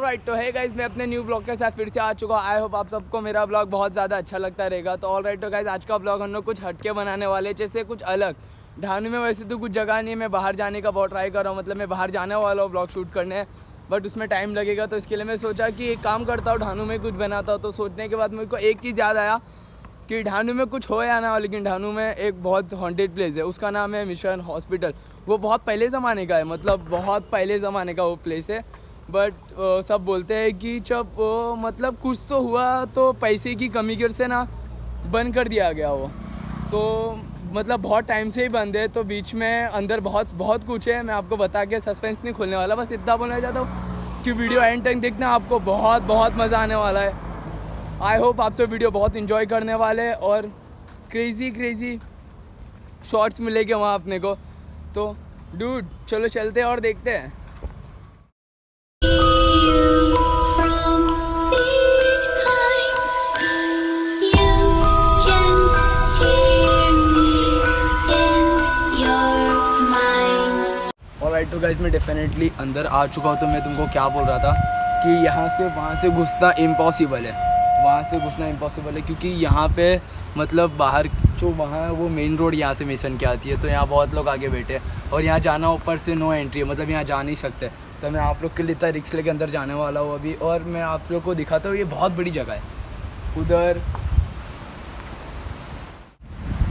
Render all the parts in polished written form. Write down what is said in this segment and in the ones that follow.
Alright, तो है guys मैं अपने न्यू ब्लॉग के साथ फिर से आ चुका हूँ। आई होप आप सबको मेरा ब्लॉग बहुत ज़्यादा अच्छा लगता रहेगा। तो ऑलराइट, तो गाइज आज का ब्लॉग हम लोग कुछ हटके बनाने वाले, जैसे कुछ अलग। ढानू में वैसे तो कुछ जगह नहीं है, मैं बाहर जाने का बहुत ट्राई कर रहा हूँ, मतलब मैं बाहर जाने वाला हूँ ब्लॉग शूट करने, बट उसमें टाइम लगेगा। तो इसके लिए मैं सोचा कि एक काम करता हूँ, ढानू में कुछ बनाता हूँ। तो सोचने के बाद मेरे को एक चीज़ याद आया कि ढानू में कुछ हो या ना हो, लेकिन ढानू में एक बहुत हॉन्टेड प्लेस है, उसका नाम है मिशन हॉस्पिटल। वो बहुत पहले ज़माने का है, मतलब बहुत पहले ज़माने का वो प्लेस है। बट सब बोलते हैं कि जब मतलब कुछ तो हुआ तो पैसे की कमी की वजह से ना बंद कर दिया गया वो। तो मतलब बहुत टाइम से ही बंद है। तो बीच में अंदर बहुत बहुत कुछ है, मैं आपको बता के सस्पेंस नहीं खोलने वाला, बस इतना बोलना चाहता हूँ कि वीडियो एंड तक देखना, आपको बहुत बहुत मज़ा आने वाला है। आई होप आप सब वीडियो बहुत इंजॉय करने वाले हैं और क्रेज़ी शॉर्ट्स मिलेंगे वहाँ अपने को। तो डूड चलो चलते हैं और देखते हैं। ऑलराइट, तो गाइस मैं डेफिनेटली अंदर आ चुका हूँ। तो मैं तुमको क्या बोल रहा था कि यहाँ से वहाँ से घुसना इम्पॉसिबल है, वहाँ से घुसना इम्पॉसिबल है, क्योंकि यहाँ पे मतलब बाहर जो वहाँ वो मेन रोड यहाँ से मिशन की आती है। तो यहाँ बहुत लोग आगे बैठे हैं और यहाँ जाना ऊपर से नो एंट्री है, मतलब यहाँ जा नहीं सकते। तो मैं आप लोग के लिए इतना रिक्स लेके अंदर जाने वाला हूँ अभी, और मैं आप लोग को दिखाता हूँ। ये बहुत बड़ी जगह है उधर।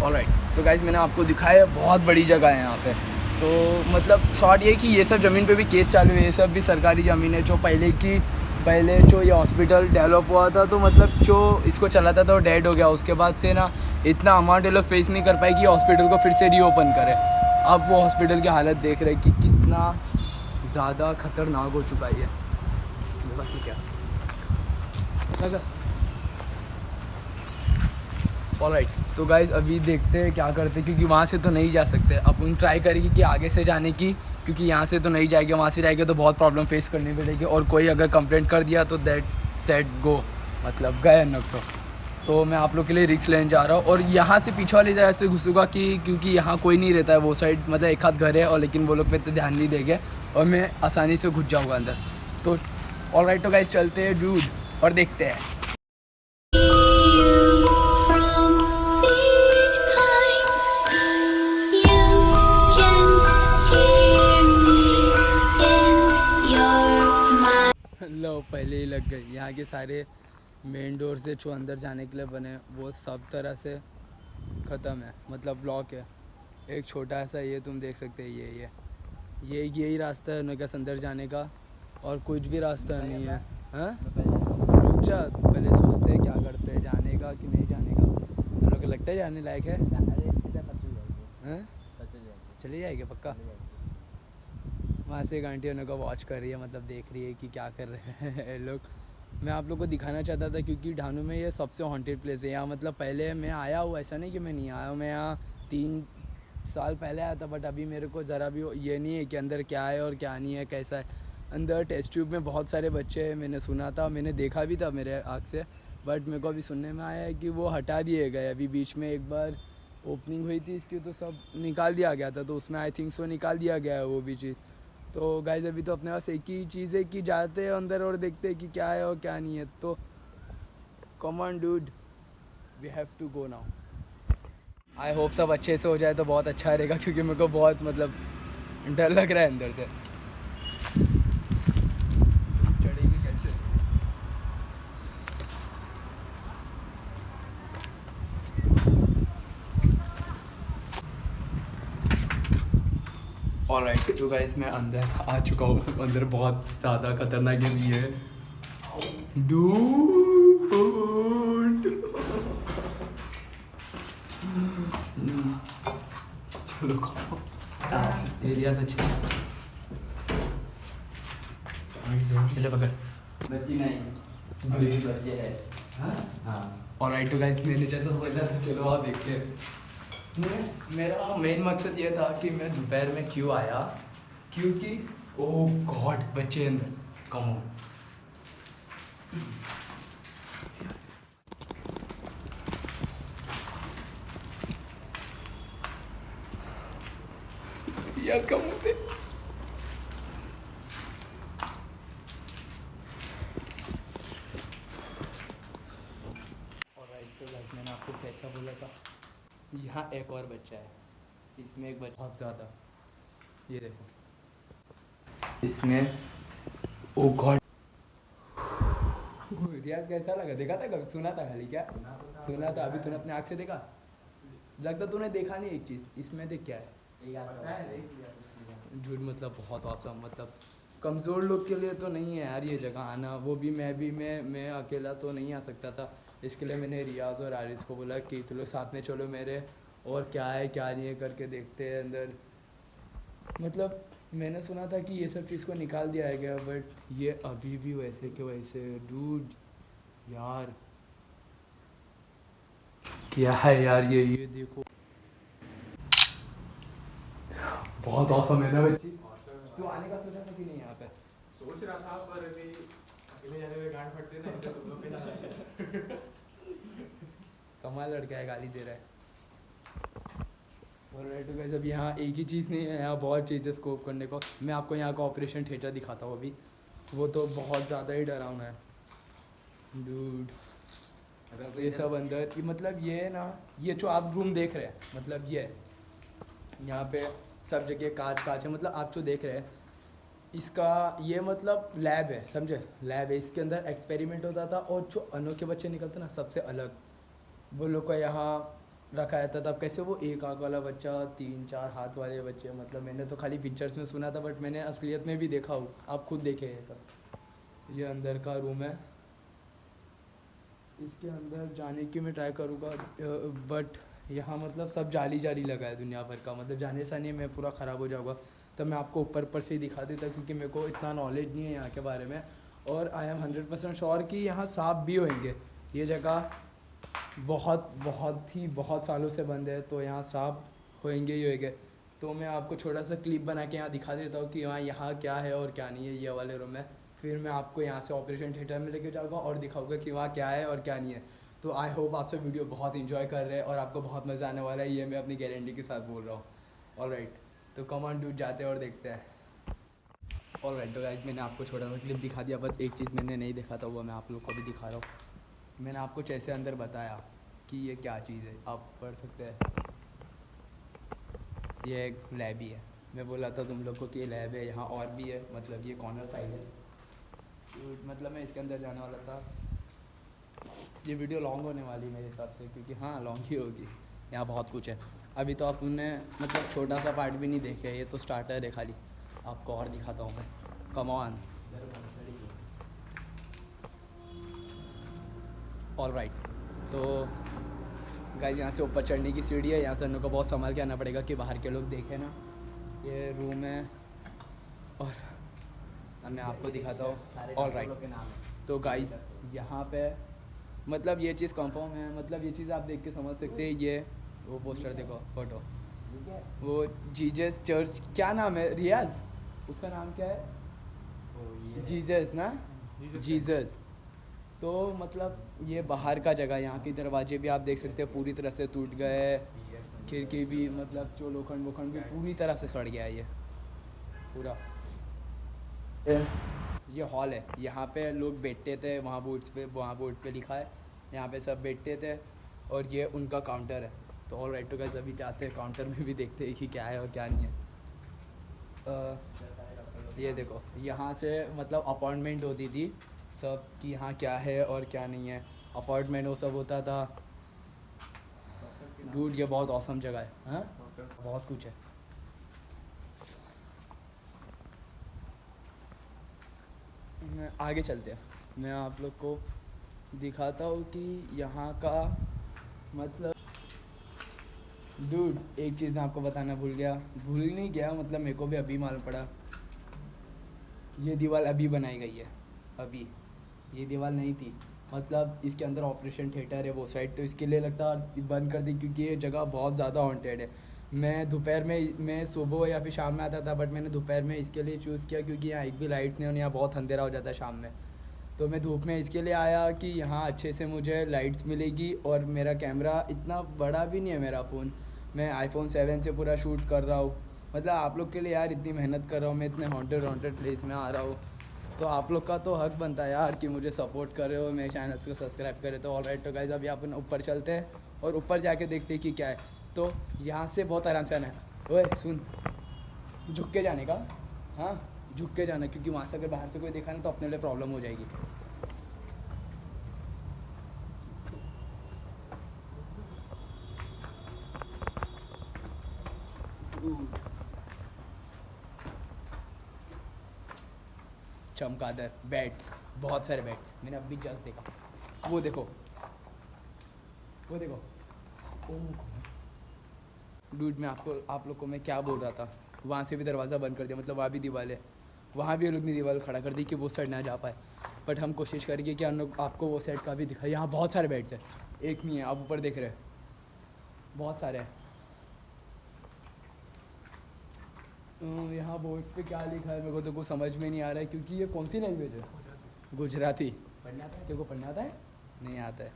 ऑलराइट, तो गाइस मैंने आपको दिखाया बहुत बड़ी जगह है यहाँ पे। तो मतलब शॉर्ट ये कि ये सब ज़मीन पे भी केस चालू है, ये सब भी सरकारी ज़मीन है। जो पहले जो ये हॉस्पिटल डेवलप हुआ था, तो मतलब जो इसको चलाता था वो डेड हो गया। उसके बाद से ना इतना अमाउंट ये लोग फेस नहीं कर पाए कि हॉस्पिटल को फिर से रीओपन करे। अब वो हॉस्पिटल की हालत देख रहे हैं कि कितना ज़्यादा खतरनाक हो चुका है ये। बस क्या ऑलराइट, तो गाइज़ अभी देखते हैं क्या करते हैं, क्योंकि वहाँ से तो नहीं जा सकते। अपन ट्राई करेंगे कि आगे से जाने की, क्योंकि यहाँ से तो नहीं जाएंगे, वहाँ से जाएंगे तो बहुत प्रॉब्लम फेस करनी पड़ेगी। और कोई अगर कंप्लेंट कर दिया तो दैट सेट गो, मतलब गए न। तो मैं आप लोग के लिए रिस्क लेने जा रहा हूँ और यहाँ से पीछे वाली जगह से घुसूँगा क्योंकि यहाँ कोई नहीं रहता है वो साइड, मतलब एक आध घर है और, लेकिन वो लोग पे तो ध्यान नहीं देंगे और मैं आसानी से घुस जाऊँगा अंदर। तो ऑलराइट, तो गाइस चलते हैं डूड और देखते हैं। लो पहले ही लग गई। यहाँ के सारे मेन डोर से जो अंदर जाने के लिए बने वो सब तरह से ख़त्म है, मतलब ब्लॉक है। एक छोटा सा ये तुम देख सकते हैं, यही रास्ता है उनके अंदर जाने का, और कुछ भी रास्ता नहीं है। हाँ रुक जा, पहले सोचते हैं क्या करते हैं, जाने का कि नहीं जाने का। तुम लोग को लगता है जाने लायक है? हाँ चली जाएगी पक्का। वहाँ से एक आंटी उन्होंने को वॉच कर रही है, मतलब देख रही है कि क्या कर रहे हैं लोग। मैं आप लोग को दिखाना चाहता था क्योंकि ढानू में ये सबसे हॉन्टेड प्लेस है। यहाँ मतलब पहले मैं आया हूँ, ऐसा नहीं कि मैं नहीं आया हूँ, मैं यहाँ 3 साल पहले आया था। बट अभी मेरे को ज़रा भी ये नहीं है कि अंदर क्या है और क्या नहीं है, कैसा है। अंदर टेस्ट ट्यूब में बहुत सारे बच्चे हैं, मैंने सुना था, मैंने देखा भी था मेरे आँख से। बट मेरे को अभी सुनने में आया है कि वो हटा दिए गए। अभी बीच में एक बार ओपनिंग हुई थी इसकी, तो सब निकाल दिया गया था, तो उसमें आई थिंक सो निकाल दिया गया है वो भी चीज़। तो गाइज अभी तो अपने पास एक ही चीज़ है कि जाते हैं अंदर और देखते हैं कि क्या है और क्या नहीं है। तो come on dude, we have to go now. I hope सब अच्छे से हो जाए तो बहुत अच्छा रहेगा, क्योंकि मेरे को बहुत मतलब डर लग रहा है अंदर से। चढ़ेगी कैसे? ऑलराइट, तो गाइस मैं अंदर आ चुका हूँ। अंदर बहुत ज़्यादा खतरनाक है भी है डूड। चलो एरिया अच्छा है, पकड़ बच्ची नहीं अभी भी बच्चे है। हाँ ऑलराइट, तो गाइस मैंने जैसा बोला था, चलो आप देखते हैं। मेरा मेन मकसद ये था कि मैं दोपहर में क्यों आया, क्योंकि ओह गॉड बच्चे अंदर, कम ऑन। यार कम होते यहाँ एक और बच्चा है, इसमें एक बच्चा बहुत ज़्यादा, ये देखो इसमें। ओ गॉड, रियाज कैसा लगा? देखा था कभी? सुना था खाली? क्या सुना था? अभी तूने अपने आँख से देखा? लगता तूने देखा नहीं एक चीज़ इसमें। देख क्या है, झूठ मतलब बहुत औसम, मतलब कमज़ोर लोग के लिए तो नहीं है यार ये जगह आना। वो भी मैं अकेला तो नहीं आ सकता था, इसके लिए मैंने रियाज और आरिस को बोला कि तुम लोग साथ में चलो मेरे, और क्या है क्या नहीं है करके देखते हैं अंदर। मतलब मैंने सुना था कि ये सब चीज़ को निकाल दिया है गया, बट ये अभी भी वैसे के वैसे। डूड यार क्या है यार ये देखो, बहुत औसम है ना बच्ची। तू आने का सोचा था कि नहीं यहाँ पे? सोच रहा था पर अभी अकेले जाने में गांड फटते ना, इसलिए तुम लोग के साथ कमाल लड़का है, गाली दे रहा है। और तो गाइस अब यहाँ एक ही चीज़ नहीं है, यहाँ बहुत चीज़ें स्कोप करने को। मैं आपको यहाँ का ऑपरेशन थिएटर दिखाता हूँ अभी, वो तो बहुत ज़्यादा ही डरावना है डूड। ये सब अंदर ये मतलब ये ना, ये जो आप रूम देख रहे हैं, मतलब ये यहाँ पे सब जगह कांच कांच है। मतलब आप जो देख रहे हैं इसका ये मतलब लैब है, समझे? लैब है, इसके अंदर एक्सपेरिमेंट होता था, और जो अनोखे बच्चे निकलते ना सबसे अलग, वो लोग को यहाँ रखा जाता था। अब कैसे वो एक आँख वाला बच्चा, 3-4 हाथ वाले बच्चे, मतलब मैंने तो खाली पिक्चर्स में सुना था, बट मैंने असलियत में भी देखा हो। आप खुद देखे ये सब। ये अंदर का रूम है, इसके अंदर जाने की मैं ट्राई करूँगा, बट यहाँ मतलब सब जाली जाली लगा है दुनिया भर का। मतलब जाने से नहीं मैं पूरा ख़राब हो जाऊँगा, तो मैं आपको ऊपर से ही दिखा देता, क्योंकि मेरे को इतना नॉलेज नहीं है यहाँ के बारे में। और आई एम 100% श्योर कि यहाँ सांप भी होंगे। ये जगह बहुत सालों से बंद है, तो यहाँ सांप होंगे ही होंगे। तो मैं आपको छोटा सा क्लिप बना के यहाँ दिखा देता हूँ कि यहाँ क्या है और क्या नहीं है। ये वाले रूम में फिर मैं आपको यहाँ से ऑपरेशन थिएटर में लेके जाऊँगा और दिखाऊँगा कि वहाँ क्या है और क्या नहीं है। तो आई होप आप सब वीडियो बहुत इंजॉय कर रहे हैं और आपको बहुत मज़ा आने वाला है, ये मैं अपनी गारंटी के साथ बोल रहा हूँ। ऑलराइट, तो कम ऑन डूड, जाते हैं और देखते हैं। ऑलराइट, तो गाइस मैंने आपको छोटा सा क्लिप दिखा दिया, बट एक चीज़ मैंने नहीं देखा था, वो मैं आप लोग को भी दिखा रहा हूँ। मैंने आपको जैसे अंदर बताया कि ये क्या चीज़ है, आप पढ़ सकते हैं। ये एक लैब ही है, मैं बोला था तुम लोग को कि ये लैब है। यहाँ और भी है, मतलब ये कॉर्नर साइड है। तो मतलब मैं इसके अंदर जाने वाला था। ये वीडियो लॉन्ग होने वाली मेरे हिसाब से, क्योंकि हाँ लॉन्ग ही होगी, यहाँ बहुत कुछ है। अभी तो आपने मतलब छोटा सा पार्ट भी नहीं देखे, ये तो स्टार्टर है खाली। आपको और दिखाता हूँ मैं, कम ऑन। ऑलराइट, तो गाइस यहाँ से ऊपर चढ़ने की सीढ़ी है, यहाँ से अन्नों को बहुत संभाल के आना पड़ेगा कि बाहर के लोग देखें ना। ये रूम है और अब मैं आपको दिखाता हूँ। ऑलराइट, तो गाइस यहाँ पे मतलब ये चीज़ कंफर्म है, मतलब ये चीज़ आप देख के समझ सकते हैं। ये वो पोस्टर देखो, फोटो, वो जीजस चर्च, क्या नाम है रियाज उसका? नाम क्या है? जीजस ना, जीजस। तो मतलब ये बाहर का जगह, यहाँ के दरवाजे भी आप देख सकते हैं पूरी तरह से टूट गए, खिड़की भी मतलब जो लोखंड वोखंड भी पूरी तरह से सड़ गया है ये पूरा। ये हॉल है, यहाँ पे लोग बैठते थे, वहाँ बोर्ड पे लिखा है, यहाँ पे सब बैठते थे, और ये उनका काउंटर है। तो ऑलराइट, तो गाइस अभी जाते हैं काउंटर में भी देखते हैं कि क्या है और क्या नहीं है। ये देखो, यहाँ से मतलब अपॉइंटमेंट होती थी सब कि यहाँ क्या है और क्या नहीं है, अपॉइंटमेंट वो सब होता था। डूड ये बहुत औसम जगह है, हाँ बहुत कुछ है। मैं आगे चलते हैं, मैं आप लोग को दिखाता हूँ कि यहाँ का मतलब। डूड एक चीज़ मैं आपको बताना भूल नहीं गया, मतलब मेरे को भी अभी मालूम पड़ा। ये दीवार अभी बनाई गई है, अभी ये दीवार नहीं थी। मतलब इसके अंदर ऑपरेशन थिएटर है वो साइड, तो इसके लिए लगता है बंद कर दी, क्योंकि ये जगह बहुत ज़्यादा हॉन्टेड है। मैं दोपहर में, मैं सुबह या फिर शाम में आता था, बट मैंने दोपहर में इसके लिए चूज़ किया क्योंकि यहाँ एक भी लाइट नहीं, और यहाँ बहुत अंधेरा हो जाता है शाम में। तो मैं धूप में इसके लिए आया कि यहाँ अच्छे से मुझे लाइट्स मिलेगी, और मेरा कैमरा इतना बड़ा भी नहीं है मेरा फ़ोन, मैं iPhone 7 से पूरा शूट कर रहा हूँ। मतलब आप लोग के लिए यार इतनी मेहनत कर रहा हूँ मैं, इतने हॉन्टेड प्लेस में आ रहा हूँ, तो आप लोग का तो हक बनता है यार कि मुझे सपोर्ट कर रहे हो, मेरे चैनल को सब्सक्राइब करें। तो ऑलराइट, तो गाइस अभी अपन ऊपर चलते हैं और ऊपर जाके देखते हैं कि क्या है। तो यहाँ से बहुत आराम से आना है। ओए सुन, झुक के जाने का, हाँ झुक के जाना, क्योंकि वहाँ से अगर बाहर से कोई देखा ना तो अपने लिए प्रॉब्लम हो जाएगी। चमगादड़ बैट्स, बहुत सारे बैट्स मैंने अभी जस्ट देखा। वो देखो, वो देखो। डूड मैं आप लोग को मैं क्या बोल रहा था, वहाँ से भी दरवाज़ा बंद कर दिया, मतलब वहाँ भी दीवार है, वहाँ भी ये लोग ने दीवार खड़ा कर दी कि वो साइड ना जा पाए। बट हम कोशिश करेंगे कि हम लोग आपको वो साइड का भी दिखाए। यहाँ बहुत सारे बैट्स हैं, एक नहीं है, आप ऊपर देख रहे हैं, बहुत सारे हैं। यहाँ बोर्ड्स पे क्या लिखा है मेरे को तो कुछ समझ में नहीं आ रहा है, क्योंकि ये कौन सी लैंग्वेज है? गुजराती। पढ़ना आता है? तेरे को पढ़ना आता है? नहीं आता है।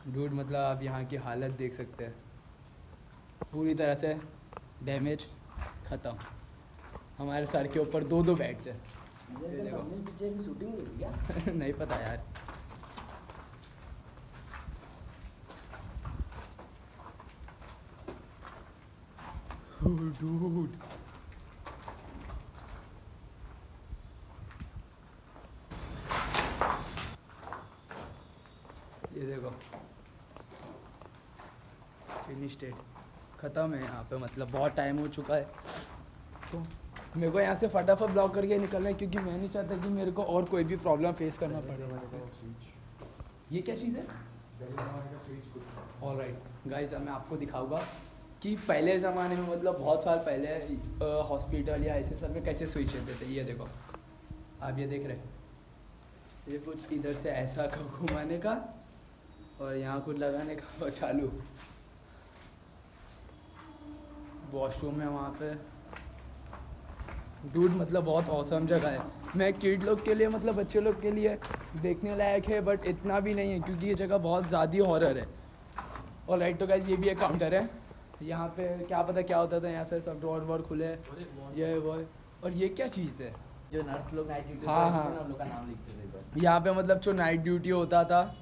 डूड मतलब आप यहाँ की हालत देख सकते हैं, पूरी तरह से डैमेज, ख़त्म। हमारे सर के ऊपर 2-2 बैट्स हैं। ये देखो। पीछे भी शूटिंग हुई थी क्या? नहीं पता यार। डूड ये देखो, फिनिश्ड इट, ख़त्म है यहाँ पे, मतलब बहुत टाइम हो चुका है। तो मेरे को यहाँ से फटाफट ब्लॉक करके निकलना है, क्योंकि मैं नहीं चाहता कि मेरे को और कोई भी प्रॉब्लम फेस करना पड़े। ये क्या चीज़ है? ऑलराइट गाइस, अब मैं आपको दिखाऊंगा कि पहले ज़माने में, मतलब बहुत साल पहले हॉस्पिटल या ऐसे सब में कैसे स्विच रहते थे। ये देखो, आप ये देख रहे हैं, ये कुछ इधर से ऐसा घुमाने का और यहाँ कुछ लगाने का और चालू। वॉशरूम है वहाँ पे। डूड मतलब बहुत औसम जगह है। मैं किड लोग के लिए, मतलब बच्चे लोग के लिए देखने लायक है, बट इतना भी नहीं है, क्योंकि ये जगह बहुत ज़्यादा हॉरर है। और राइट तो गाइस, ये भी एक काउंटर है। यहाँ पे क्या पता क्या होता था, यहाँ से सब ड्रॉर वॉर खुले, ये वो। और ये क्या चीज़ है? जो नर्स लोग नाइट ड्यूटी हाँ, हाँ। उन लोग का नाम लिखते थे इधर। यहाँ पे मतलब जो नाइट ड्यूटी होता था,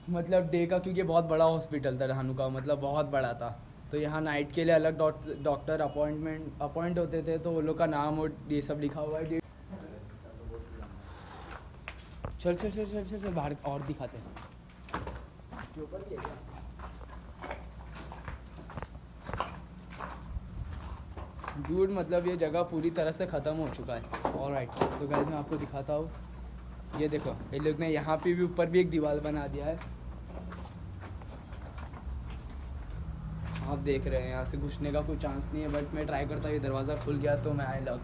मतलब डे का, क्योंकि बहुत बड़ा हॉस्पिटल था रहनु का, मतलब बहुत बड़ा था, तो यहाँ नाइट के लिए अलग डॉक्टर अपॉइंट होते थे, तो वो लोग का नाम और ये सब लिखा हुआ है। चल चल चल चल चल चल बाहर और दिखाते हैं। इसके ऊपर भी है क्या? डूड मतलब ये जगह पूरी तरह से ख़त्म हो चुका है। ऑलराइट, तो गाइस मैं आपको दिखाता हूँ। ये देखो, ये लोग ने यहाँ पे भी ऊपर भी एक दीवार बना दिया है, आप देख रहे हैं। यहाँ से घुसने का कोई चांस नहीं है, बट मैं ट्राई करता हूँ। ये दरवाज़ा खुल गया तो मैं आई लग।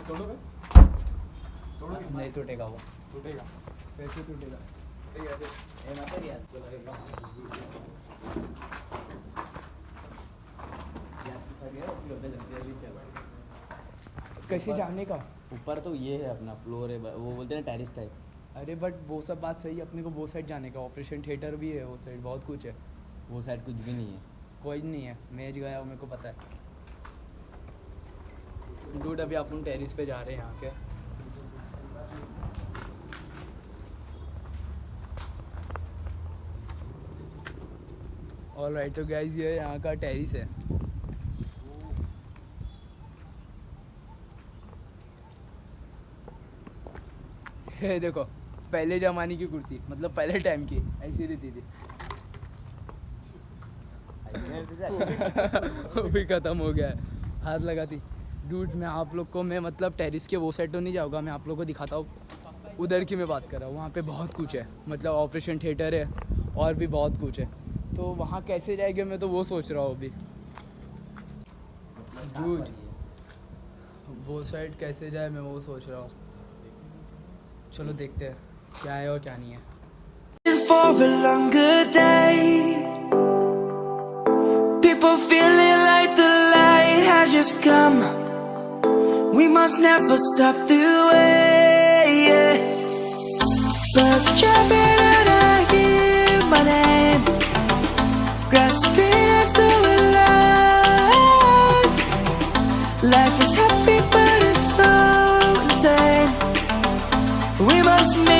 तोड़ोगे? नहीं टूटेगा वो, टूटेगा। कैसे टूटेगा? ठीक है। ये मत करिए, इसको लगेगा। कैसे जाने का? ऊपर तो ये है अपना फ्लोर है, वो बोलते हैं टेरिस टाइप। अरे बट वो सब बात सही है, अपने को वो साइड जाने का, ऑपरेशन थिएटर भी है वो साइड, बहुत कुछ है। वो साइड कुछ भी नहीं है। कोई नहीं है, मैं गया हूँ, मेरे को पता है। डूड अभी अपन टेरिस पे जा रहे हैं यहाँ के। ऑलराइट, तो गाइस ये यहाँ का टेरिस है। ये देखो, पहले ज़माने की कुर्सी, मतलब पहले टाइम की ऐसी रहती थी। वो भी ख़त्म हो गया है, हाथ लगाती। डूड मैं आप लोग को, मैं मतलब टेरिस के वो साइड तो नहीं जाऊँगा, मैं आप लोग को दिखाता हूँ। उधर की मैं बात कर रहा हूँ, वहाँ पे बहुत कुछ है, मतलब ऑपरेशन थिएटर है और भी बहुत कुछ है। तो वहाँ कैसे जाएंगे, मैं तो वो सोच रहा हूँ अभी। डूड वो साइड कैसे जाए, मैं वो सोच रहा हूँ। चलो देखते हैं क्या है और क्या नहीं है। For a longer day, people feeling like the light has just come. We must never stop the way. Yeah. Birds jumping and I hear my name, grasping into life. Life is happy but it's so insane. We must make